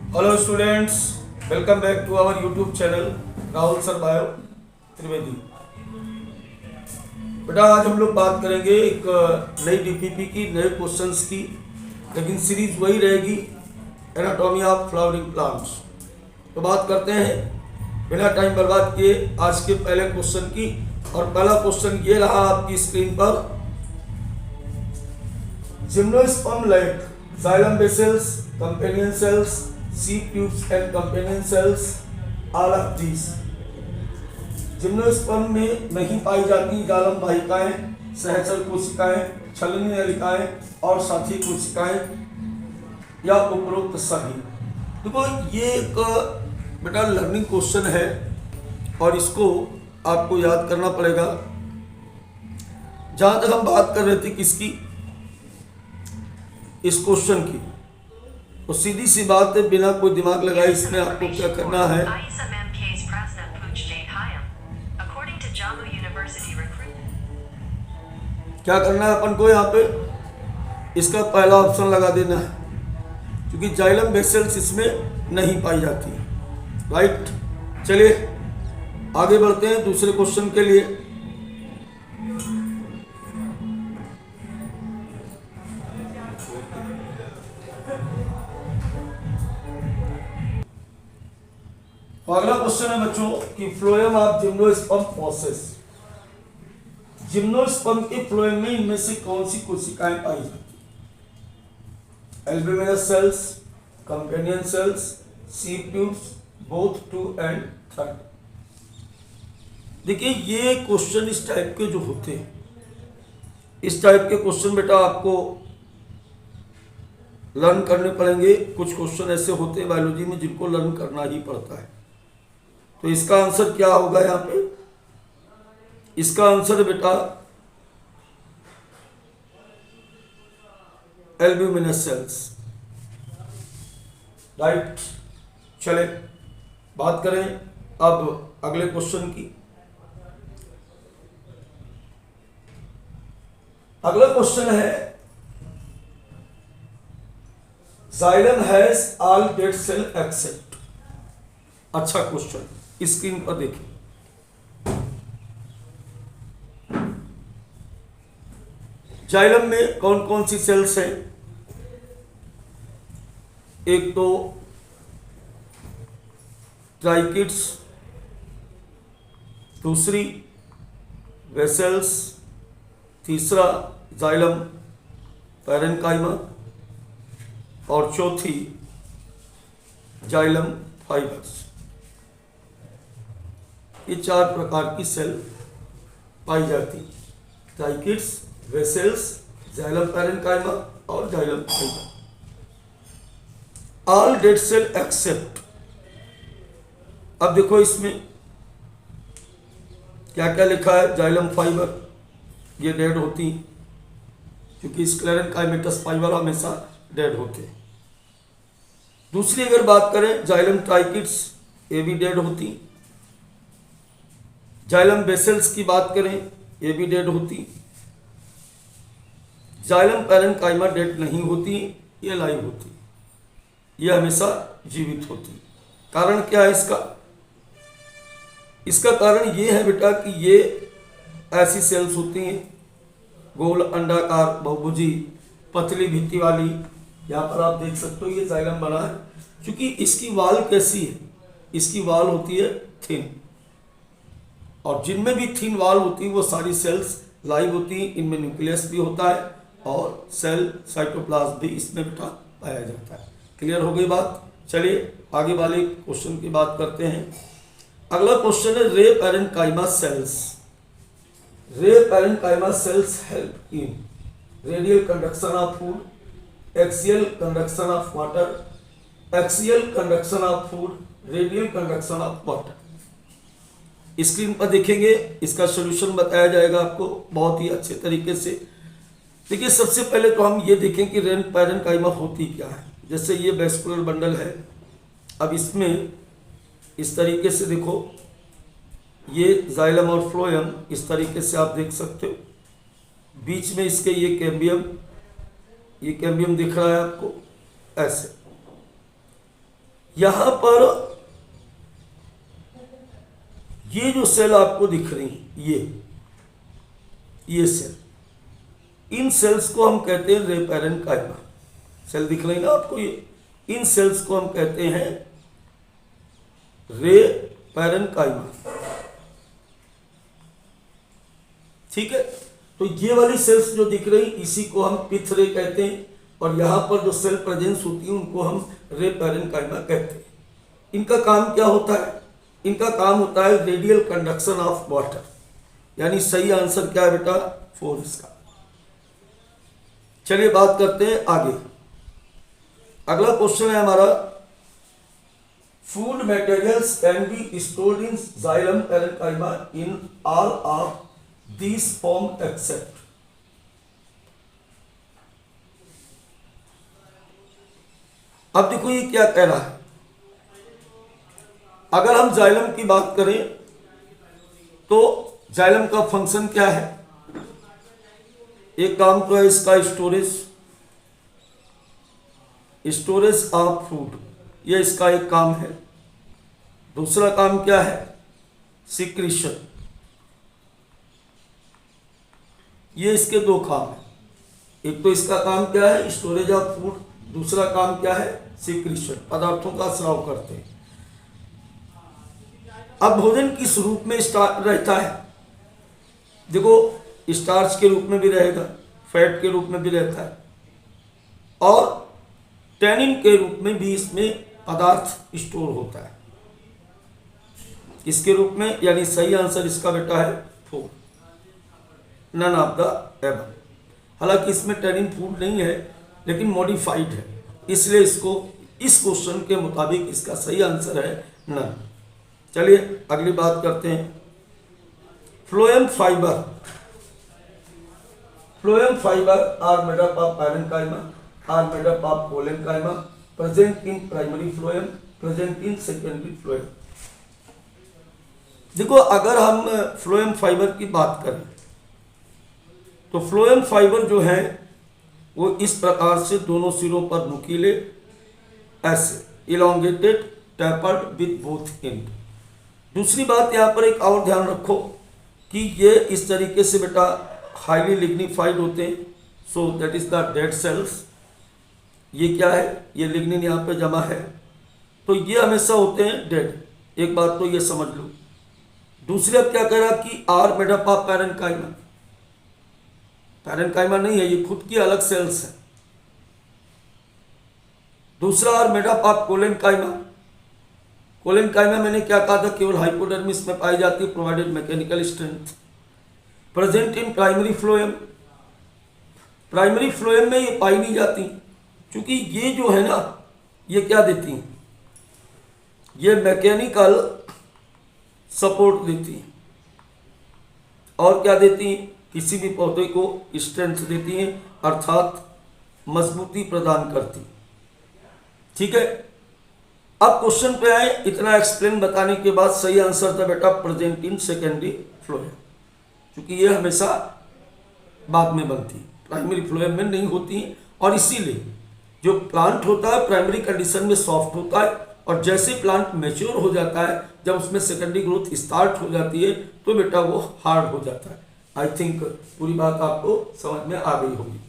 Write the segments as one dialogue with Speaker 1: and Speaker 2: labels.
Speaker 1: Hello students, welcome back to our YouTube channel Rahul sir bio Trivedi. बेटा आज हम लोग बात करेंगे एक नई डीपीपी की, नए क्वेश्चंस की, लेकिन सीरीज वही रहेगी, एनाटॉमी ऑफ फ्लावरिंग प्लांट्स। तो बात करते हैं बिना टाइम बर्बाद किए आज के पहले क्वेश्चन की। और पहला क्वेश्चन ये रहा आपकी स्क्रीन पर। Gymnosperm like xylem vessels, companion cells, seed tubes and companion cells, all of these gymnosperm में नहीं पाई जाती जालम वाहिकाएं, सहचर कोशिकाएं, छलनी नलिकाएं और साथी कोशिकाएं या उपरोक्त सभी। देखो ये एक बेटा लर्निंग क्वेश्चन है और इसको आपको याद करना पड़ेगा। जहां तक हम बात कर रहे थे किसकी, इस क्वेश्चन की, तो सीधी सी बात है, बिना कोई दिमाग लगाए इसमें आपको क्या करना है। क्या करना है अपन को, यहाँ पे इसका पहला ऑप्शन लगा देना है, क्योंकि जाइलम वेसल्स इसमें नहीं पाई जाती। राइट, चलिए आगे बढ़ते हैं दूसरे क्वेश्चन के लिए। अगला क्वेश्चन है बच्चों कि phloem of gymnosperm process. Gymnosperm के फ्लोएम में इनमें से कौन सी कोशिकाएं पाई जाती है? Albuminous cells, companion cells, sieve tubes, both 2 and 3। देखिए ये क्वेश्चन इस टाइप के जो होते हैं, इस टाइप के क्वेश्चन बेटा आपको लर्न करने पड़ेंगे। कुछ क्वेश्चन ऐसे होते हैं बायोलॉजी में जिनको लर्न करना ही पड़ता है। तो इसका आंसर क्या होगा यहाँ पे? इसका आंसर बेटा एल्ब्यूमिनस सेल्स। राइट, चले बात करें अब अगले क्वेश्चन की। अगला क्वेश्चन है xylem has all dead cell except. अच्छा क्वेश्चन, स्क्रीन पर देखिए। जाइलम में कौन कौन सी सेल्स हैं? एक तो ट्राइकिड्स, दूसरी वेसल्स, तीसरा जाइलम पैरेन्काइमा और चौथी जाइलम फाइबर्स। ये 4 प्रकार की सेल पाई जाती, ट्राइकिड्स, वेसल्स, जाइलम पैरेन्काइमा और xylem fibre. All dead cell except. अब देखो इसमें क्या क्या लिखा है। जाइलम फाइबर ये डेड होती, क्योंकि स्क्लेरेन्काइमेटस फाइबर हमेशा डेड होते हैं। दूसरी अगर बात करें जाइलम ट्राइकिड्स, ये भी डेड होती। जाइलम वेसल्स की बात करें, ये भी डेड होती। जाइलम पैरेन्काइमा डेड नहीं होती, ये लाइव होती, ये हमेशा जीवित होती। कारण क्या है इसका? इसका कारण ये है बेटा कि ये ऐसी सेल्स होती हैं गोल अंडाकार बहुभुजी पतली भित्ति वाली। यहाँ पर आप देख सकते हो ये जाइलम बना है, क्योंकि इसकी वाल कैसी है? इसकी वाल होती है थिन, और जिनमें भी थिन वाल होती है वो सारी सेल्स लाइव होती हैं। इनमें न्यूक्लियस भी होता है और सेल साइटोप्लाज्म भी इसमें बेटा पाया जाता है। क्लियर हो गई बात? चलिए आगे वाले क्वेश्चन की बात करते हैं। अगला क्वेश्चन है रे पैरेन्काइमा सेल्स। रे parenchyma sales help in radial conduction of food, axial conduction of water, axial conduction of food, radial conduction of water. Screen पर देखेंगे, इसका सॉल्यूशन बताया जाएगा आपको बहुत ही अच्छे तरीके से। देखिए सबसे पहले तो हम ये देखें कि रे पैरेन्काइमा होती क्या है। जैसे ये वेस्कुलर बंडल है, अब इसमें इस तरीके से देखो, ये जाइलम और फ्लोएम इस तरीके से आप देख सकते हो। बीच में इसके ये कैम्बियम दिख रहा है आपको ऐसे। यहां पर ये जो सेल आपको दिख रही हैं, ये सेल, इन सेल्स को हम कहते हैं रे पैरेन्काइमा। सेल दिख रही ना आपको, ये इन सेल्स को हम कहते हैं रे पैरेन्काइमा। ठीक है, तो ये वाली सेल्स जो दिख रही इसी को हम पिथ रे कहते हैं, और यहां पर जो सेल प्रेजेंस होती है उनको हम रे पैरेन्काइमा कहते हैं। इनका काम क्या होता है? इनका काम होता है रेडियल कंडक्शन ऑफ वाटर, यानी सही आंसर क्या है बेटा? 4 इसका। चलिए बात करते हैं आगे। अगला क्वेश्चन है हमारा, food materials can be stored in xylem parenchyma in all of this form except. अब देखो ये क्या कह रहा है। अगर हम जाइलम की बात करें तो जाइलम का फंक्शन क्या है? एक काम तो है इसका स्टोरेज ऑफ फूड, ये इसका एक काम है। दूसरा काम क्या है? सिक्रीशन। ये इसके 2 काम है। एक तो इसका काम क्या है? Storage of food. दूसरा काम क्या है? सिक्रीशन, पदार्थों का स्राव करते हैं। अब भोजन किस रूप में रहता है? देखो, स्टार्च के रूप में भी रहेगा, फैट के रूप में भी रहता है, और टैनिन के रूप में भी इसमें पदार्थ स्टोर होता है। किसके रूप में? यानी सही आंसर इसका बेटा है 4, नन ऑफ द एबव। हालांकि इसमें टैनिन फूड नहीं है लेकिन मॉडिफाइड है, इसलिए इसको इस क्वेश्चन के मुताबिक इसका सही आंसर है नन। चलिए अगली बात करते हैं। Phloem fibre are made up of parenchyma, are made up of collenchyma, present in primary phloem, present in secondary phloem. देखो, अगर हम फ्लोएम फाइबर की बात करें तो फ्लोएम फाइबर जो है वो इस प्रकार से दोनों सिरों पर नुकीले, ऐसे elongated, tapered with both and. दूसरी बात यहाँ पर एक और ध्यान रखो कि ये इस तरीके से बेटा हाईली लिग्निफाइड होते हैं, so that is the dead cells. ये क्या है? ये लिग्निन यहाँ पे जमा है, तो ये हमेशा होते हैं डेड। एक बात तो ये समझ लो। दूसरी अब क्या कह रहा कि are made up of parenchyma. Parenchyma नहीं है, ये खुद की अलग सेल्स है। दूसरा are made up of collenchyma. Collenchyma मैंने क्या कहा था? केवल हाइपोडर्मिस में पाई जाती है, provided mechanical strength. Present in primary phloem. Primary phloem में ये पाई नहीं जाती, क्योंकि ये जो है ना, ये क्या देती हैं? ये मैकेनिकल सपोर्ट देती हैं। और क्या देती हैं? किसी भी पौधे को स्ट्रेंथ देती हैं, अर्थात मजबूती प्रदान करती। ठीक है, अब क्वेश्चन पे आए। इतना एक्सप्लेन बताने के बाद सही आंसर था बेटा प्रेजेंट इन सेकेंडरी फ्लोएम, क्योंकि ये हमेशा बाद में बनती है, प्राइमरी फ्लोएम में नहीं होती है। और इसीलिए जो प्लांट होता है प्राइमरी कंडीशन में सॉफ्ट होता है, और जैसे प्लांट मैच्योर हो जाता है, जब उसमें सेकेंडरी ग्रोथ स्टार्ट हो जाती है, तो बेटा वो हार्ड हो जाता है। आई थिंक पूरी बात आपको समझ में आ गई होगी।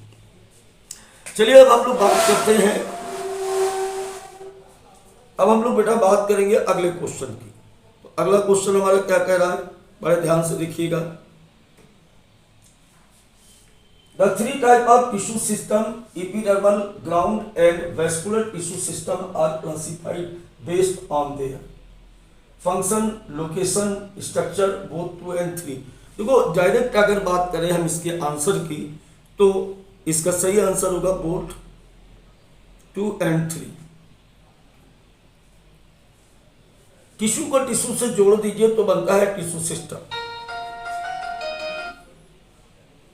Speaker 1: चलिए अब हम लोग बात करते हैं, अब हम लोग बेटा बात करेंगे अगले क्वेश्चन की। तो अगला क्वेश्चन हमारा क्या कह रहा है, बड़े ध्यान से देखिएगा। The 3 type of tissue system, epidermal, ground and vascular tissue system are classified based on their function, location, structure, both 2 and 3। देखो, डायरेक्ट अगर बात करें हम इसके आंसर की, तो इसका सही आंसर होगा बोथ 2 and 3। टिश्यू को टिश्यू से जोड़ दीजिए तो बनता है टिश्यू सिस्टम।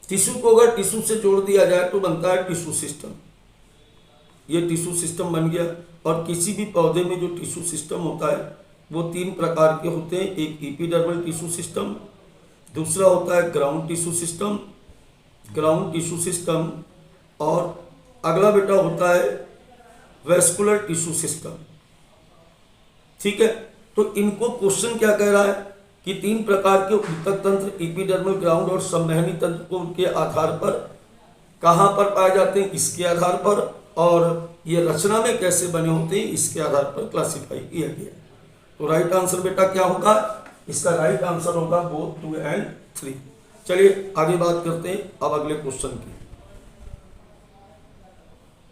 Speaker 1: टिश्यू को अगर टिश्यू से जोड़ दिया जाए तो बनता है टिश्यू सिस्टम। ये टिश्यू सिस्टम बन गया। और किसी भी पौधे में जो टिश्यू सिस्टम होता है वो 3 प्रकार के होते हैं। एक एपिडर्मल टिश्यू सिस्टम, दूसरा होता है ग्राउंड टिश्यू सिस्टम, और अगला बेटा होता है वेस्कुलर टिश्यू सिस्टम। ठीक है, तो इनको क्वेश्चन क्या कह रहा है कि 3 प्रकार के ऊतक तंत्र एपिडर्मल ग्राउंड और संवहनी तंत्र को उनके आधार पर कहाँ पर पाए जाते हैं, इसके आधार पर, और ये रचना में कैसे बने होते हैं इसके आधार पर क्लासिफाई किया गया। तो राइट आंसर बेटा क्या होगा, इसका राइट आंसर होगा बोथ 2 and 3। चलिए आगे बात करते हैं अब अगले क्वेश्चन की।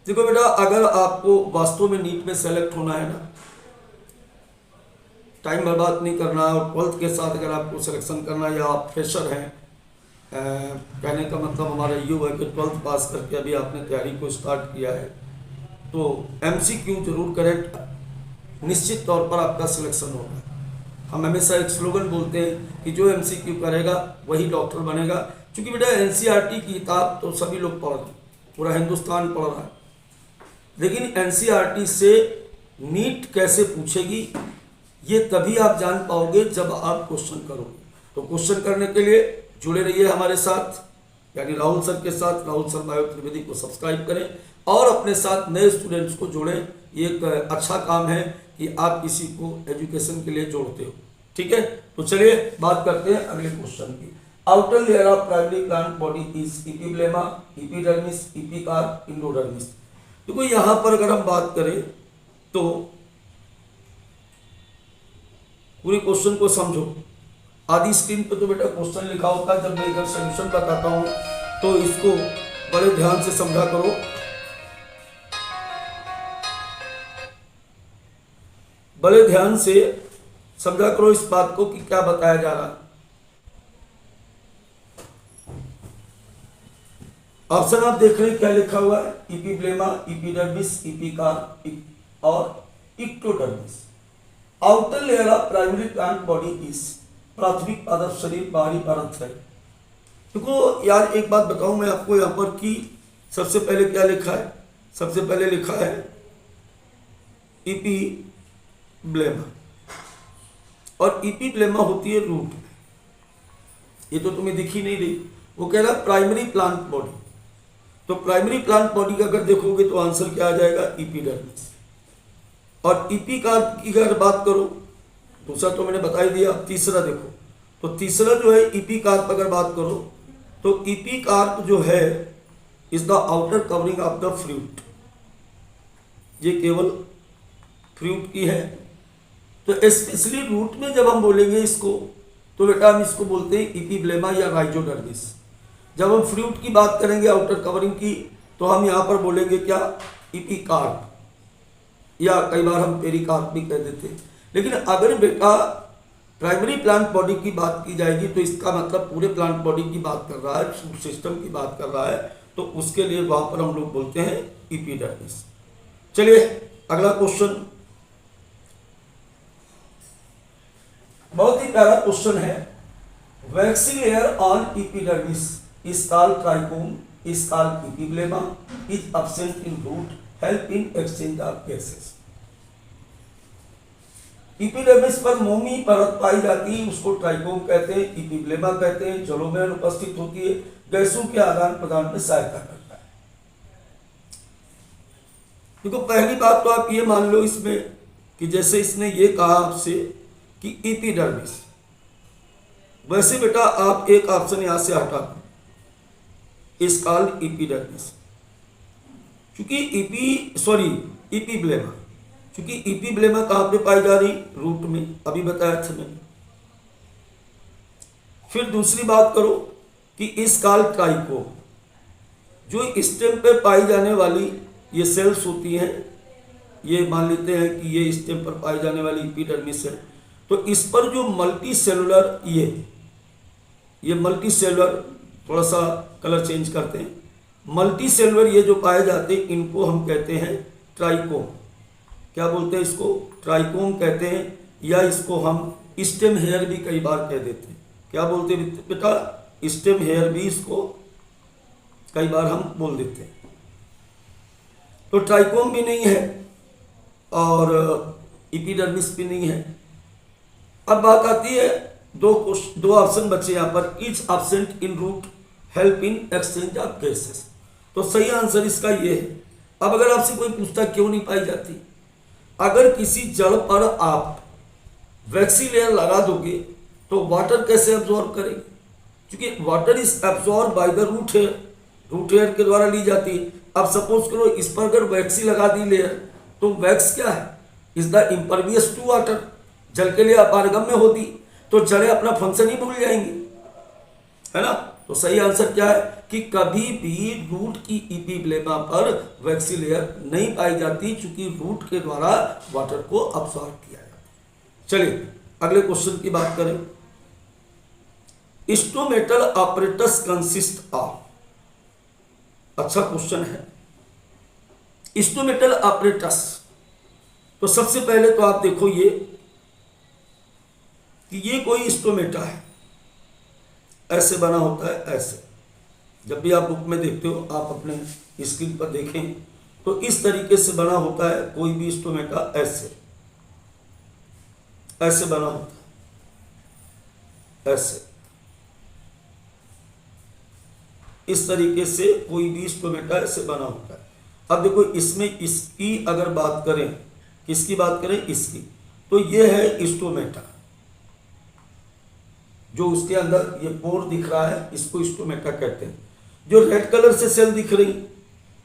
Speaker 1: देखो बेटा, अगर आपको वास्तव में नीट में सेलेक्ट होना है ना, टाइम बर्बाद नहीं करना है, और 12th के साथ अगर आपको सिलेक्शन करना है या आप फ्रेशर हैं, कहने का मतलब हमारा ये हुआ कि 12th पास करके अभी आपने तैयारी को स्टार्ट किया है, तो MCQ जरूर करेक्ट, निश्चित तौर पर आपका सिलेक्शन होगा। हम हमेशा एक स्लोगन बोलते हैं कि जो MCQ करेगा वही डॉक्टर बनेगा, क्योंकि बेटा NCERT की किताब तो सभी लोग पढ़ रहे हैं, पूरा हिंदुस्तान पढ़ रहा है, लेकिन NCERT से नीट कैसे पूछेगी ये तभी आप जान पाओगे जब आप क्वेश्चन करोगे। तो क्वेश्चन करने के लिए जुड़े रहिए हमारे साथ, यानी राहुल सर के साथ। राहुल सर बायो त्रिवेदी को सब्सक्राइब करें और अपने साथ नए स्टूडेंट्स को जोड़ें। ये एक अच्छा काम है कि आप किसी को एजुकेशन के लिए जोड़ते हो, ठीक है। तो चलिए बात करते हैं अगले क्वेश्चन की। Outer layer of primary plant body is epiblema, epidermis, epicarp, endodermis. देखो यहाँ पर अगर हम बात करें तो पूरे क्वेश्चन को समझो। आधी स्क्रीन पे तो बेटा क्वेश्चन लिखा होता है, जब मैं इधर सॉल्यूशन बताता हूँ तो इसको बड़े ध्यान से समझा करो। बड़े ध्यान से समझा करो इस बात को कि क्या बताया जा रहा है। ऑप्शन आप देख रहे हैं क्या लिखा हुआ है, इपिब्लेमा, एपिडर्मिस, एपिकार्प और ectodermis. Outer layer of primary plant body is, प्राथमिक पादप शरीर बाहरी परत है। देखो यार एक बात बताऊं मैं आपको यहाँ पर कि सबसे पहले क्या लिखा है, सबसे पहले लिखा है इपिब्लेमा, और इपिब्लेमा होती है रूट, ये तो तुम्हें दिख ही नहीं रही। वो कह रहा है प्राइमरी प्लांट बॉडी, तो प्राइमरी प्लांट बॉडी का अगर देखोगे तो आंसर क्या आ जाएगा, एपिडर्मिस। और एपिकार्प की अगर बात करो, दूसरा तो मैंने बता ही दिया, तीसरा देखो, तो तीसरा जो है एपिकार्प अगर बात करो तो एपिकार्प जो है is the outer covering of the fruit, ये केवल फ्रूट की है। तो स्पेशली रूट में जब हम बोलेंगे इसको तो बेटा हम इसको बोलते हैं एपिब्लेमा या राइजोडर्मिस। जब हम फ्रूट की बात करेंगे आउटर कवरिंग की तो हम यहाँ पर बोलेंगे क्या, एपिकार्प, या कई बार हम पेरिकार्प भी कह देते हैं। लेकिन अगर बेटा प्राइमरी प्लांट बॉडी की बात की जाएगी तो इसका मतलब पूरे प्लांट बॉडी की बात कर रहा है, फूड सिस्टम की बात कर रहा है, तो उसके लिए वहां पर हम लोग बोलते हैं एपिडर्मिस। चलिए अगला क्वेश्चन, बहुत ही प्यारा क्वेश्चन है। Waxy layer on epidermis is called trichome, is called epiblema, is absent in root, help in exchange of gases. Epidermis पर मोमी परत पाई जाती है, उसको ट्राइकोम कहते हैं, एपिब्लेमा कहते हैं, जड़ों में उपस्थित होती है, गैसों के आदान प्रदान में सहायता करता है। देखो पहली बात तो आप ये मान लो इसमें कि जैसे इसने ये कहा आपसे कि एपिडर्मिस, वैसे बेटा आप एक ऑप्शन यहां से हटा दो, इज कॉल्ड एपिडर्मिस, क्योंकि एपिब्लेमा, क्योंकि एपिब्लेमा कहां पे पाई जा रही, रूट में, अभी बताया था मैंने। फिर दूसरी बात करो कि इस काल ट्राइकोम, जो स्टेम पे पाई जाने वाली ये सेल्स होती हैं, ये मान लेते हैं कि ये स्टेम पर पाई जाने वाली एपिडर्मिस है, तो इस पर जो मल्टी सेलुलर ये मल्टी सेलुलर, थोड़ा सा कलर चेंज करते हैं, मल्टी सेलुलर ये जो पाए जाते हैं इनको हम कहते हैं ट्राइकोम। क्या बोलते हैं इसको, ट्राइकोम कहते हैं, या इसको हम स्टेम हेयर भी कई बार कह देते हैं। क्या बोलते हैं बेटा, स्टेम हेयर भी इसको कई बार हम बोल देते हैं। तो ट्राइकोम भी नहीं है और एपिडर्मिस भी नहीं है। अब बात आती है दो ऑप्शन बचे यहाँ पर, is absent in root, help in exchange of gases. तो सही आंसर इसका ये है। अब अगर आपसे कोई पूछता क्यों नहीं पाई जाती, अगर किसी जड़ पर आप वैक्सी लेयर लगा दोगे तो वाटर कैसे एब्जॉर्ब करेगी, क्योंकि water is absorb by the root hair के द्वारा ली जाती है। अब सपोज करो इस पर अगर वैक्सी लगा दी लेयर, तो वैक्स क्या है, is the impervious to water, जल के लिए अपारगम्य होती, तो जड़ें अपना फंक्शन ही भूल जाएंगी, है ना। तो सही आंसर क्या है कि कभी भी रूट की इपिब्लेमा पर वैक्सी लेयर नहीं पाई जाती, चूंकि रूट के द्वारा वाटर को अब्सॉर्ब किया जाता है। चलिए अगले क्वेश्चन की बात करें। इंस्ट्रूमेंटल ऑपरेटस कंसिस्ट ऑफ, अच्छा क्वेश्चन है। इंस्ट्रूमेंटल ऑपरेटस, तो सबसे पहले तो आप देखो ये कि ये कोई इंस्ट्रूमेंटा है, ऐसे बना होता है, ऐसे। जब भी आप बुक में देखते हो, आप अपने स्क्रीन पर देखें तो इस तरीके से बना होता है कोई भी इंस्ट्रूमेंटा, ऐसे बना होता है, ऐसे इस तरीके से कोई भी इंस्ट्रूमेंटा ऐसे बना होता है। अब देखो इसमें इसकी अगर बात करें, किसकी बात करें, इसकी, तो ये है इंस्ट्रूमेंटा, जो उसके अंदर ये पोर दिख रहा है, इसको इंस्ट्रूमेंटा कहते हैं। जो रेड कलर से सेल दिख रही,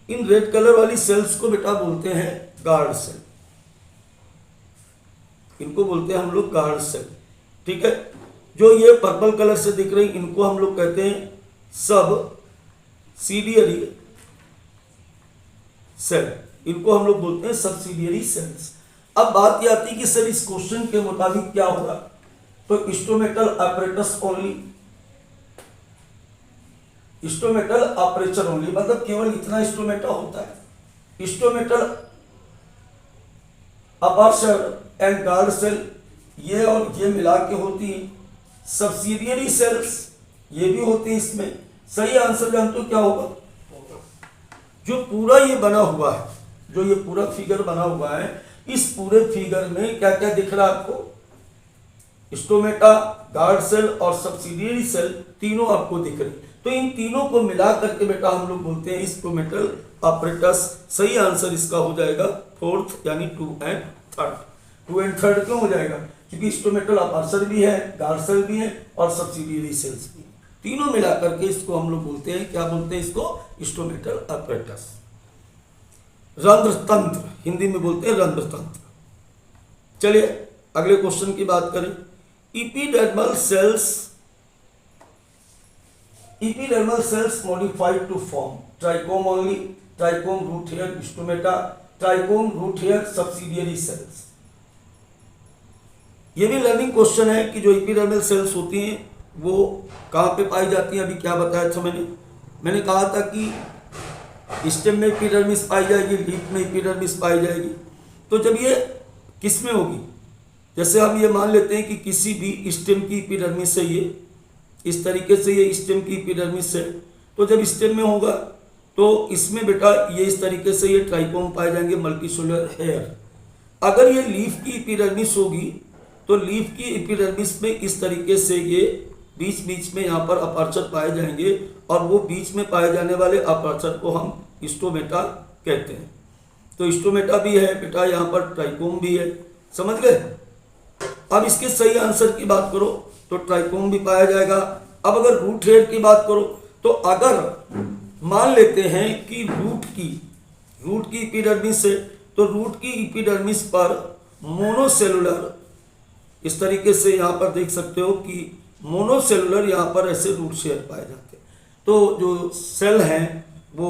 Speaker 1: इन रेड कलर वाली सेल्स को बेटा बोलते हैं गार्ड सेल, इनको बोलते हैं हम लोग गार्ड सेल, ठीक है। जो ये पर्पल कलर से दिख रही, इनको हम लोग कहते हैं सबसिडियरी सेल, इनको हम लोग बोलते हैं सबसिडियरी सेल्स। अब बात यह आती है कि सर इस क्वेश्चन के मुताबिक क्या होगा, तो instrumental apparatus only, instrumental operator only, मतलब केवल इतना इंस्ट्रूमेंटा होता है। Instrumental aperture and guard cell, ये और ये मिला के होती है। सबसिडियरी सेल्स ये भी होती है इसमें। सही आंसर जानते हो क्या होगा, जो पूरा ये बना हुआ है, जो ये पूरा फिगर बना हुआ है, इस पूरे फिगर में क्या क्या दिख रहा है आपको, स्टोमेटा, गार्ड सेल और सबसिडियरी सेल, तीनों आपको दिख रही। तो इन तीनों को मिला करके बेटा हम लोग बोलते हैं इंस्ट्रूमेंटल ऑपरेटस। सही आंसर इसका हो जाएगा फोर्थ, यानी 2 एंड 3। 2 एंड 3 क्यों हो जाएगा, क्योंकि इंस्ट्रूमेंटल ऑपरेटर भी है, गार्ड सेल भी है और सबसिडियरी सेल्स भी, तीनों मिला करके इसको हम लोग बोलते हैं, क्या बोलते हैं इसको, इंस्ट्रूमेंटल ऑपरेटस। रंध्र तंत्र, हिंदी में बोलते हैं रंध्र तंत्र। चलिए अगले क्वेश्चन की बात करें। epidermal cells modified to form trichome only, trichome, root hair, stomata, trichome, root hair, subsidiary cells। ये भी लर्निंग क्वेश्चन है कि जो epidermal cells होती हैं वो कहाँ पे पाई जाती हैं। अभी क्या बताया था मैंने कहा था कि स्टेम में एपिडर्मिस पाई जाएगी, लीफ में एपिडर्मिस पाई जाएगी। तो जब ये किस में होगी, जैसे हम ये मान लेते हैं कि किसी भी स्टेम की एपिडर्मिस से, ये इस तरीके से ये स्टेम की एपिडर्मिस है, तो जब स्टेम में होगा तो इसमें बेटा ये इस तरीके से ये ट्राइकोम पाए जाएंगे, मल्टीसेलुलर हेयर। अगर ये लीफ की एपिडर्मिस होगी तो लीफ की एपिडर्मिस में इस तरीके से ये बीच बीच में यहाँ पर अपर्चर पाए जाएंगे, और वो बीच में पाए जाने वाले अपर्चर को हम स्टोमेटा कहते हैं। तो स्टोमेटा भी है बेटा, यहाँ पर ट्राइकोम भी है, समझ गए। अब इसके सही आंसर की बात करो तो ट्राइकोम भी पाया जाएगा। अब अगर रूट हेयर की बात करो, तो अगर मान लेते हैं कि रूट की एपिडर्मिस है, तो रूट की एपिडर्मिस पर मोनोसेलुलर, इस तरीके से यहाँ पर देख सकते हो कि मोनोसेलुलर यहाँ पर ऐसे रूट शेयर पाए जाते हैं। तो जो सेल हैं वो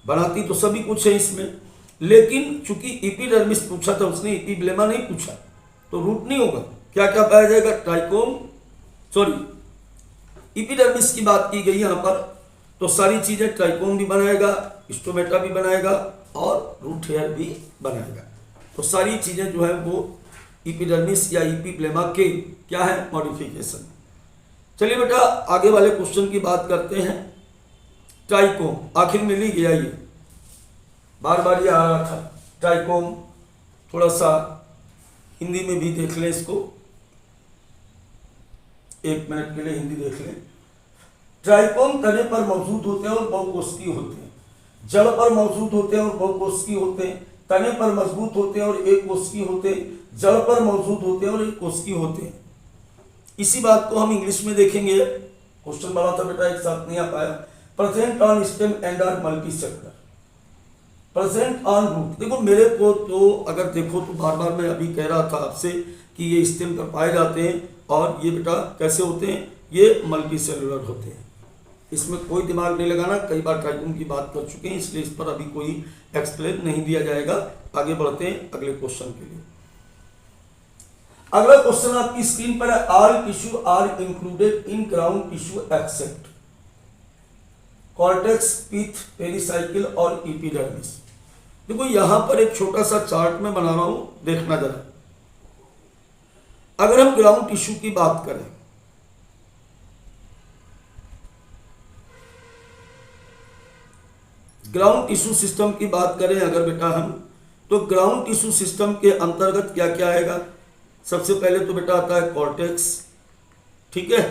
Speaker 1: बनाती तो सभी कुछ है इसमें, लेकिन चूंकि एपिडर्मिस पूछा था उसने, एपिब्लेमा नहीं पूछा, तो रूट नहीं होगा। क्या क्या पाया जाएगा, ट्राइकोम, सॉरी एपिडर्मिस की बात की गई यहाँ पर, तो सारी चीजें, ट्राइकोम भी बनाएगा, स्टोमेटा भी बनाएगा और रूट हेयर भी बनाएगा। तो सारी चीजें जो है वो एपिडर्मिस या एपिब्लेमा के क्या है, मॉडिफिकेशन। चलिए बेटा आगे वाले क्वेश्चन की बात करते हैं। ट्राइकोम, आखिर मिल ही गया, ये बार बार ये आ रहा था ट्राइकोम। थोड़ा सा हिंदी में भी देख लें इसको, 1 मिनट के लिए हिंदी देख लें। ट्राइकोम तने पर मौजूद होते हैं और बहुकोष्ठीय होते हैं, जड़ पर मौजूद होते हैं और बहुकोष्ठीय होते हैं, तने पर मजबूत होते हैं और एक कोशिकीय होते हैं, जड़ पर मौजूद होते हैं और एक कोशिकीय होते हैं। इसी बात को हम इंग्लिश में देखेंगे। क्वेश्चन बना था बेटा, एक साथ नहीं आ पाया। Present on stem and are multi sector, present on root. देखो मेरे को तो अगर देखो तो बार बार मैं अभी कह रहा था आपसे कि ये स्टेम पर पाए जाते हैं और ये बेटा कैसे होते हैं, ये मल्टी सेलुलर होते हैं। इसमें कोई दिमाग नहीं लगाना, कई बार ट्राइकोम की बात कर चुके हैं, इसलिए इस पर अभी कोई एक्सप्लेन नहीं दिया जाएगा। आगे बढ़ते हैं अगले क्वेश्चन के लिए। अगला क्वेश्चन आपकी स्क्रीन पर है, all tissue are included in ground tissue except cortex, pith, pericycle और एपिडर्मिस। देखो यहां पर एक छोटा सा चार्ट में बना रहा हूं, देखना जरा। अगर हम ग्राउंड टिश्यू की बात करें, ग्राउंड टिश्यू सिस्टम की बात करें अगर बेटा हम, तो ग्राउंड टिश्यू सिस्टम के अंतर्गत क्या क्या आएगा। सबसे पहले तो बेटा आता है कॉर्टेक्स, ठीक है।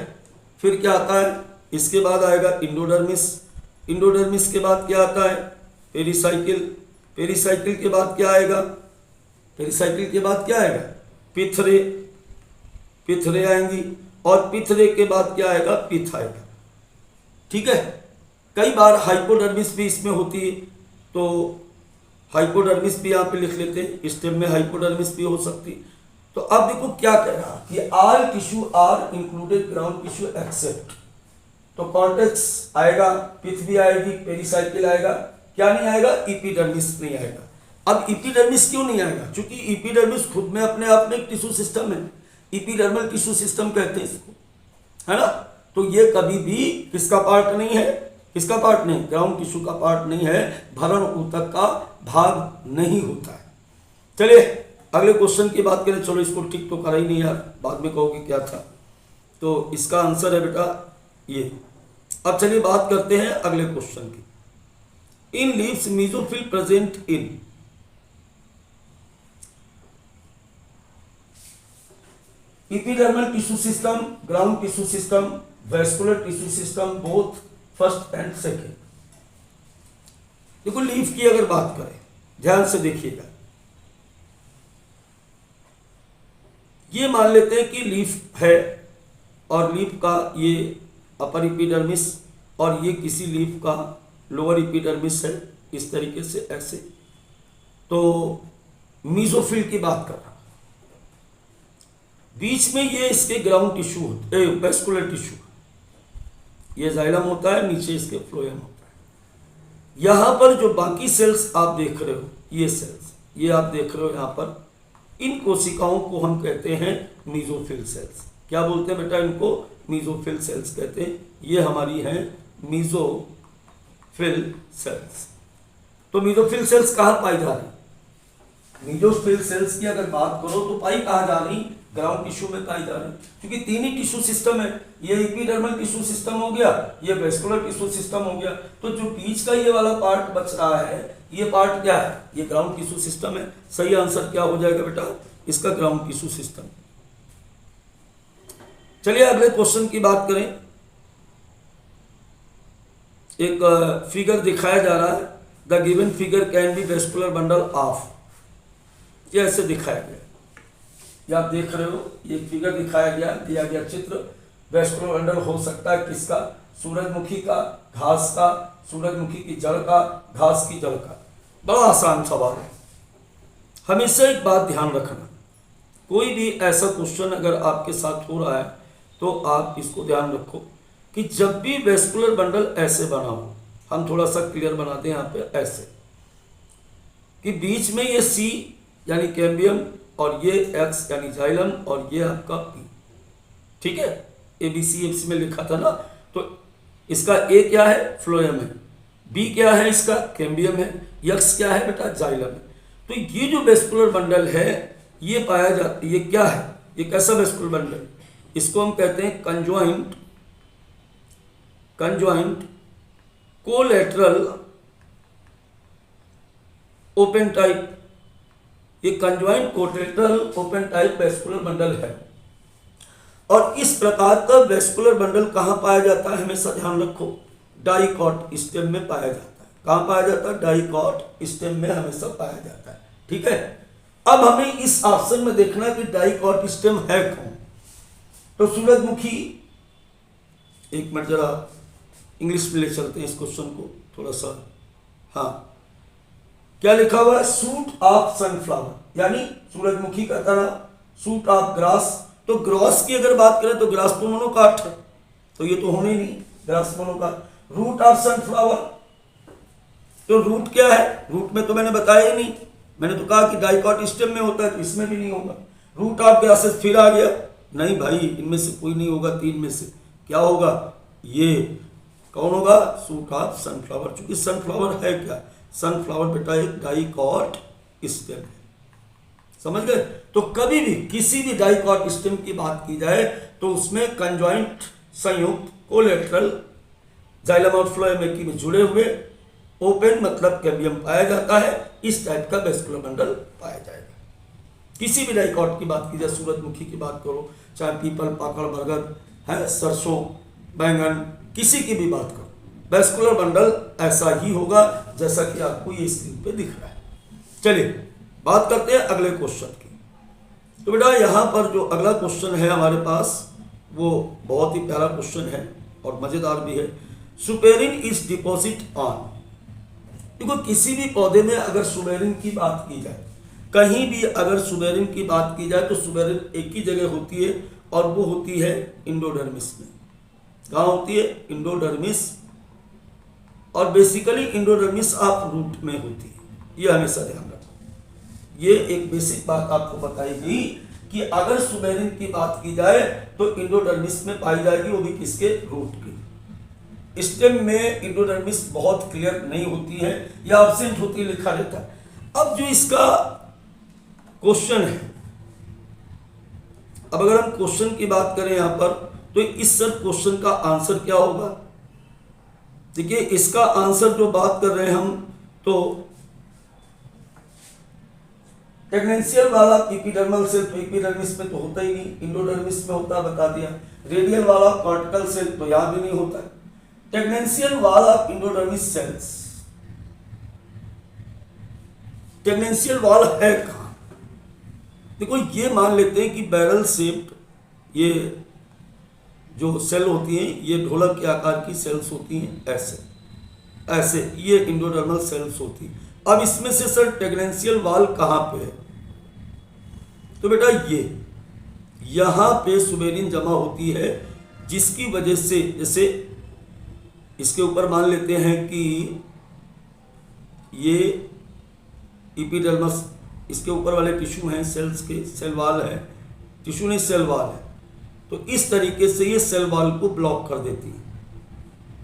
Speaker 1: फिर क्या आता है, इसके बाद आएगा इंडोडर्मिस, इंडोडर्मिस के बाद क्या आता है, पेरिसाइकिल, पेरिसाइकिल के बाद क्या आएगा, पेरिसाइकिल के बाद क्या आएगा, पिथरे, पिथरे आएंगी, और पिथरे के बाद क्या आएगा, पिथ आएगा, ठीक है। कई बार हाइपोडर्मिस भी इसमें होती है, तो हाइपोडर्मिस भी यहाँ पे लिख लेते हैं, स्टेम में हाइपोडर्मिस भी हो सकती। तो अब देखो क्या कह रहा कि all tissue are included ground tissue except, तो कॉर्टेक्स आएगा, पिथ भी आएगी, पेरिसाइकिल आएगा, क्या नहीं आएगा, एपिडर्मिस नहीं आएगा। अब एपिडर्मिस क्यों नहीं आएगा, क्योंकि एपिडर्मिस खुद में अपने आप में एक टिश्यू सिस्टम है, एपिडर्मल टिश्यू सिस्टम कहते हैं इसको, है ना। तो ये कभी भी किसका पार्ट नहीं है, किसका पार्ट नहीं, ग्राउंड टिश्यू का पार्ट नहीं है, भरण ऊतक का भाग नहीं होता है। चलिए अगले क्वेश्चन की बात करें। चलो इसको ठीक तो करा ही नहीं यार, बाद में कहोगे क्या था। तो इसका आंसर है बेटा ये। अब चलिए बात करते हैं अगले क्वेश्चन की। In leaves mesophyll present in, epidermal tissue system, ground tissue system, vascular tissue system, both first and second. देखो लीफ की अगर बात करें, ध्यान से देखिएगा, ये मान लेते हैं कि लीफ है और लीफ का ये अपर एपिडर्मिस और ये किसी लीफ का लोअर एपिडर्मिस है, इस तरीके से ऐसे। तो मीजोफिल की बात कर रहा, बीच में ये इसके ग्राउंड टिश्यू होते हैं, वेस्कुलर टिश्यू, ये जाइलम होता है, नीचे इसके फ्लोएम होता है। यहां पर जो बाकी सेल्स आप देख रहे हो, ये सेल्स ये आप देख रहे हो यहां पर, इन कोशिकाओं को हम कहते हैं मीजोफिल सेल्स। क्या बोलते हैं बेटा इनको, मीजोफिल सेल्स कहते हैं। ये हमारी हैं मीजोफिल सेल्स। तो मीजोफिल सेल्स कहां पाई जा रही, मीजोफिल सेल्स की अगर बात करो तो पाई कहां जा रही, ग्राउंड टिश्यू में पाई जा रही, क्योंकि तीन ही टिश्यू सिस्टम है, ये एपिडर्मल टिश्यू सिस्टम हो गया, ये वेस्कुलर टिश्यू सिस्टम हो गया। तो जो बीच का ये वाला पार्ट बच रहा है, ये पार्ट क्या है, ये ग्राउंड टिश्यू सिस्टम है। सही आंसर क्या हो जाएगा बेटा, इसका ग्राउंड टिश्यू सिस्टम। चलिए अगले क्वेश्चन की बात करें। एक फिगर दिखाया जा रहा है, the given figure can be vascular bundle of, ये ऐसे दिखाया गया, ये आप देख रहे हो, ये फिगर दिखाया गया, दिया गया चित्र। वेस्कुलर बंडल हो सकता है किसका, सूरजमुखी का, घास का, सूरजमुखी की जड़ का, घास की जड़ का। बड़ा आसान सवाल है। हमेशा एक बात ध्यान रखना, कोई भी ऐसा क्वेश्चन अगर आपके साथ हो रहा है तो आप इसको ध्यान रखो कि जब भी वेस्कुलर बंडल ऐसे बना हो, हम थोड़ा सा क्लियर बनाते हैं यहाँ पे, ऐसे कि बीच में ये सी यानी कैम्बियम और ये एक्स यानी जाइलम और ये आपका पी, ठीक है, ABCFC में लिखा था ना। तो इसका ए क्या है, फ्लोएम है, बी क्या है, इसका कैम्बियम है, एक्स क्या है बेटा, जाइलम है। तो ये जो वेस्कुलर बंडल है ये पाया जाता, ये क्या है, ये कैसा वेस्कुलर बंडल, इसको हम कहते हैं कंजॉइंट कोलैटरल ओपन टाइप, ये conjoint collateral open type vascular bundle है। और इस प्रकार का वेस्कुलर बंडल कहां पाया जाता है, हमेशा ध्यान रखो, डाइकॉट स्टेम में पाया जाता है। कहां पाया जाता है, डाइकॉट स्टेम में हमेशा पाया जाता है। ठीक है। अब हमें इस ऑप्शन में देखना कि डाइकॉट स्टेम है कौन। तो सूरजमुखी, एक मिनट जरा इंग्लिश में ले चलते हैं इस क्वेश्चन को थोड़ा सा। हाँ, क्या लिखा हुआ है, सूट ऑफ सनफ्लावर, यानी सूरजमुखी का तना, सूट ऑफ ग्रास। तो ग्रास की अगर बात करें तो ग्रास तो मोनोकाट है, तो ये तो होने नहीं, grass monocot. Root of sunflower, तो रूट क्या है, रूट में तो मैंने बताया ही नहीं, मैंने तो कहा कि डाइकॉट स्टेम में होता है, तो इसमें भी नहीं होगा। रूट ऑफ ग्रासेस फिर आ गया, नहीं भाई इनमें से कोई नहीं होगा, तीन में से क्या होगा, ये कौन होगा, सूट ऑफ सनफ्लावर। चूंकि सनफ्लावर है क्या, सनफ्लावर बेटा एक डाइकॉट स्टेम है, समझ गए। तो कभी भी किसी भी डाइकॉट स्टेम की बात की जाए तो उसमें कंजॉइंट, संयुक्त, कोलेटरल, जाइलम और फ्लोएम में जुड़े हुए ओपन मतलब कैम्बियम पाया जाता है। इस टाइप का वेस्कुलर बंडल पाया जाएगा। किसी भी डाइकॉट की बात की जाए, सूरजमुखी की बात करो, चाहे पीपल, पाकड़, बरगद है, सरसों, बैंगन, किसी की भी बात करो, वेस्कुलर बंडल ऐसा ही होगा जैसा कि आपको ये स्क्रीन पे दिख रहा है। चलिए बात करते हैं अगले क्वेश्चन की। तो बेटा यहाँ पर जो अगला क्वेश्चन है हमारे पास वो बहुत ही प्यारा क्वेश्चन है और मजेदार भी है। सुपेरिन इज डिपॉजिट ऑन, देखो किसी भी पौधे में अगर सुबेरिन की बात की जाए, कहीं भी अगर सुबेरिन की बात की जाए तो सुबेरिन एक ही जगह होती है और वो होती है इंडोडर्मिस में। कहाँ होती है, इंडोडर्मिस, और बेसिकली इंडोडर्मिस ऑफ रूट में होती है, ये हमेशा ध्यान रखो। ये एक बेसिक बात आपको बताई गई कि अगर सुबेरिन की बात की जाए तो इंडोडर्मिस में पाई जाएगी, वो भी किसके, रूट की। स्टेम में इंडोडर्मिस बहुत क्लियर नहीं होती है या एब्सेंट होती लिखा रहता है। अब जो इसका क्वेश्चन है, अब अगर हम क्वेश्चन की बात करें यहां पर तो इस सर क्वेश्चन का आंसर क्या होगा। देखिए इसका आंसर जो बात कर रहे हैं हम, तो टेग्नेंशियल वाला एपिडर्मल सेल तो एपिडर्मिस में तो होता ही नहीं, इंडोडर्मिस में होता, बता दिया। रेडियल वाला कॉर्टिकल सेल तो यहां भी नहीं होता है। टेग्नेंशियल वाल ऑफ इंडोडर्मिस सेल्स, टेग्नेंशियल वाल है कहां, देखो ये मान लेते हैं कि बैरल शेप्ड ये जो सेल होती हैं, ये ढोलक के आकार की सेल्स होती हैं, ऐसे ऐसे ये इंडोडर्मल सेल्स होती हैं। अब इसमें से सर टेग्नेंशियल वाल कहां पे है, तो बेटा ये यहां पे सुबेरिन जमा होती है, जिसकी वजह से जैसे इसके ऊपर मान लेते हैं कि ये एपिडर्मस, इसके ऊपर वाले टिश्यू हैं सेल्स के, सेल वाल है, टिश्यू नहीं सेल वाल है, तो इस तरीके से ये सेल वाल को ब्लॉक कर देती है,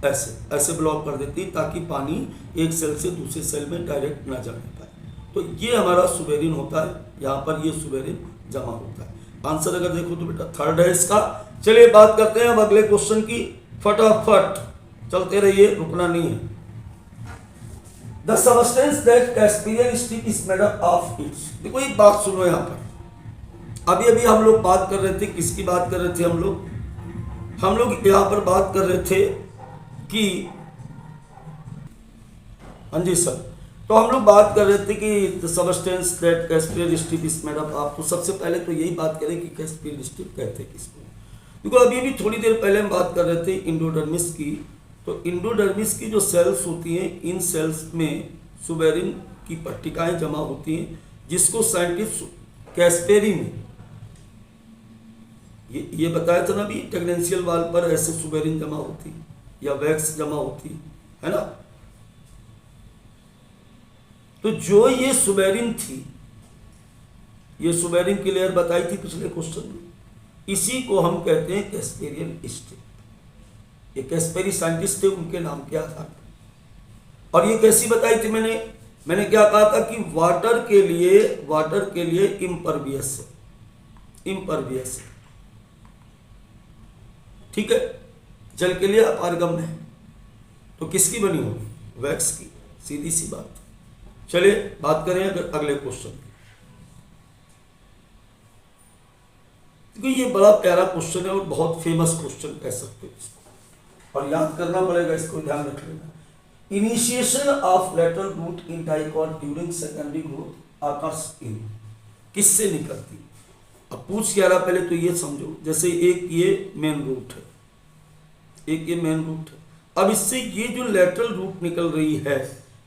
Speaker 1: ऐसे ऐसे ब्लॉक कर देती है ताकि पानी एक सेल से दूसरे सेल में डायरेक्ट ना जाने पाए। तो ये हमारा सुबेरिन होता है, यहाँ पर ये सुबेरिन जमा होता है। आंसर अगर देखो तो बेटा थर्ड है इसका। चलिए बात करते हैं अब अगले क्वेश्चन की, फटाफट चलते रहिए, रुकना नहीं है। The substance that Caspian stick is made up of its, देखो एक बात सुनो यहाँ पर, अभी अभी हम लोग बात कर रहे थे, किसकी बात कर रहे थे हम लोग यहाँ पर बात कर रहे थे कि, हाँ जी सर, तो हम लोग बात कर रहे थे कि the substance that Caspian stick is made up of, तो सबसे पहले तो यही बात करें कि कैस्पियन स्टिक कहते हैं किसको। देखो अभी भी थोड़ी देर पहले हम बात कर रहे थे इंडोडर्मिस की, तो इंडोडर्मिस की जो सेल्स होती हैं, इन सेल्स में सुबेरिन की पट्टिकाएं जमा होती हैं, जिसको साइंटिस्ट कैस्पेरिन, ये बताया था ना भी, टेग्नेंशियल वाल पर ऐसे सुबेरिन जमा होती या वैक्स जमा होती है ना। तो जो ये सुबेरिन थी, ये सुबेरिन की लेयर बताई थी पिछले क्वेश्चन में, इसी को हम कहते हैं कैस्पेरियन स्टिक। ये कैस्पेरी साइंटिस्ट थे, उनके नाम के आधार पर। और ये कैसी बताई थी मैंने क्या कहा था कि वाटर के लिए इम्परवियस है, ठीक है, जल के लिए अपारगम्य है, तो किसकी बनी होगी, वैक्स की, सीधी सी बात। चलिए बात करें अगले क्वेश्चन की। क्योंकि ये बड़ा प्यारा क्वेश्चन है और बहुत फेमस क्वेश्चन कह सकते हो इसको, और याद करना पड़ेगा, इसको ध्यान रख लेना। Initiation of lateral root in dicot during secondary growth, occurs in, किससे निकलती। अब पूछ क्या रहा, पहले तो ये समझो, जैसे एक ये मेन रूट है, एक ये मेन रूट है, अब इससे ये जो लेटरल रूट निकल रही है,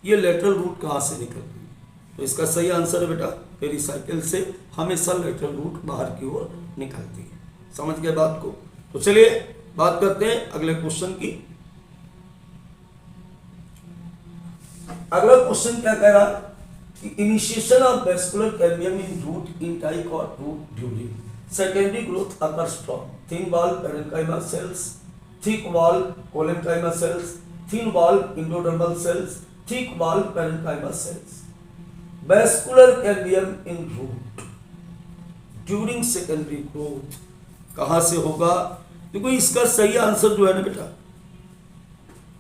Speaker 1: ये लेटरल रूट कहाँ से निकल रही है, तो इसका सही आंसर है बेटा पेरिसाइकिल से हमेशा लेटरल रूट बाहर की ओर निकलती है। समझ गए बात को। तो चलिए बात करते हैं अगले क्वेश्चन की। अगला क्वेश्चन क्या कह रहा कि initiation of vascular cambium in root in dicot root during secondary growth occurs from thin wall parenchyma cells, thick wall collenchyma cells, thin wall endodermal cells, thick wall parenchyma cells. Vascular cambium in root during secondary growth कहां से होगा। देखो इसका सही answer जो है ना बेटा,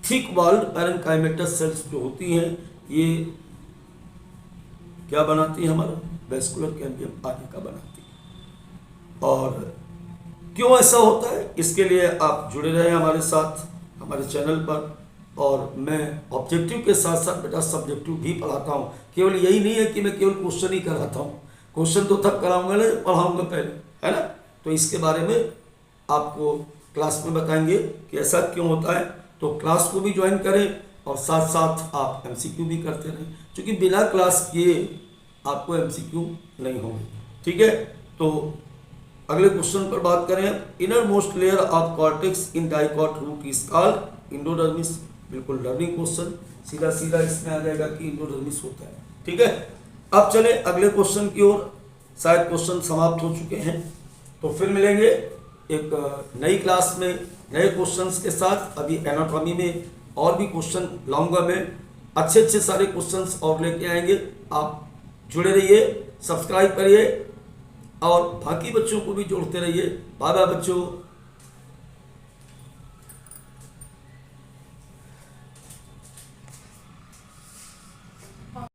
Speaker 1: थिक वॉल्ड पैरेन्काइमेटस सेल्स जो होती हैं ये क्या बनाती है, हमारा वेस्कुलर कैम्बियम आगे का बनाती है। और क्यों ऐसा होता है, इसके लिए आप जुड़े रहे हमारे साथ हमारे चैनल पर। और मैं ऑब्जेक्टिव के साथ साथ बेटा सब्जेक्टिव भी पढ़ाता हूँ। केवल यही नहीं है कि मैं केवल क्वेश्चन ही कराता हूँ, क्वेश्चन तो तब कराऊंगा ना पढ़ाऊंगा पहले, है ना। तो इसके बारे में आपको क्लास में बताएंगे कि ऐसा क्यों होता है। तो क्लास को भी ज्वाइन करें और साथ साथ आप एमसीक्यू भी करते रहें, क्योंकि बिना क्लास किए आपको एमसीक्यू नहीं होंगे। ठीक है, तो अगले क्वेश्चन पर बात करें। Innermost layer of cortex in dicot root is called endodermis. बिल्कुल लर्निंग क्वेश्चन, सीधा सीधा इसमें आ जाएगा कि इंडोडर्मिस होता है। ठीक है, अब चले अगले क्वेश्चन की ओर। शायद क्वेश्चन समाप्त हो चुके हैं, तो फिर मिलेंगे एक नई क्लास में नए क्वेश्चंस के साथ। अभी एनाटॉमी में और भी क्वेश्चन लाऊंगा मैं, अच्छे अच्छे सारे क्वेश्चंस और लेके आएंगे। आप जुड़े रहिए, सब्सक्राइब करिए और बाकी बच्चों को भी जोड़ते रहिए। बाय बाय बच्चों।